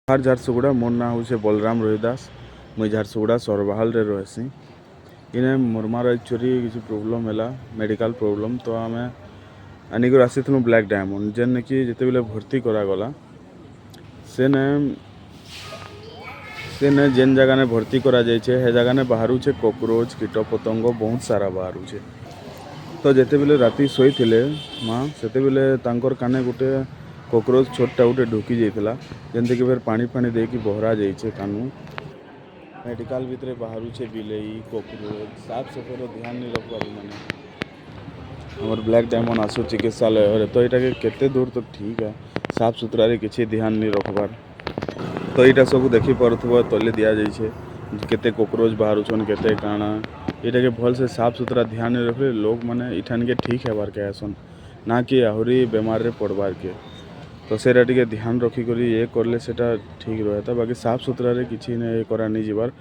हर झारसुगुड़ा मोर ना हूँ बलराम रोहिदास। मुई झारसुगुड़ा सरबाहाल रे रहसी। इने मोरमार एक्चुअली किसी प्रोब्लम है मेडिकल प्रोब्लम तो आम आनिकर आसी ब्लैक डायमंड जेन कि जिते बेले भर्ती करागला सेने सेने जेन जगह ने भर्ती करा जाइए हे जगह ने बाहर कॉकरोच कीट पतंग बहुत सारा बाहर तो जिते बेले राति शोते माँ से तांकर काने गोटे कॉकरोच छोटा गोटे ढुकी जाइए जमती कि फिर पानी फानी देकी बहरा जाइए कानू मेडिकल भितर बाहर बिलई कॉकरोच साफ सफाई ध्यान नहीं रखबार मैंने हमार ब्लैक डायमंड आसु चिकित्सालय तो यहाँ के दूर तो ठीक है साफ सुथरा किसी ध्यान नहीं रखबार तो यहाँ सब देखिपे तले दि जाइए केते कॉकरोच बाहर केते काଣା यहाँ के भल से साफ सुथरा ध्यान नहीं रखले लोग मैंने इठान के ठीक है के आसन ना कि आहरी बेमार रे पड़बार के तो सेटा टिके ध्यान रखिक ये करले सेटा ठीक रहा था बाकी साफ सुथरा किसी नहीं करा नहीं जीवार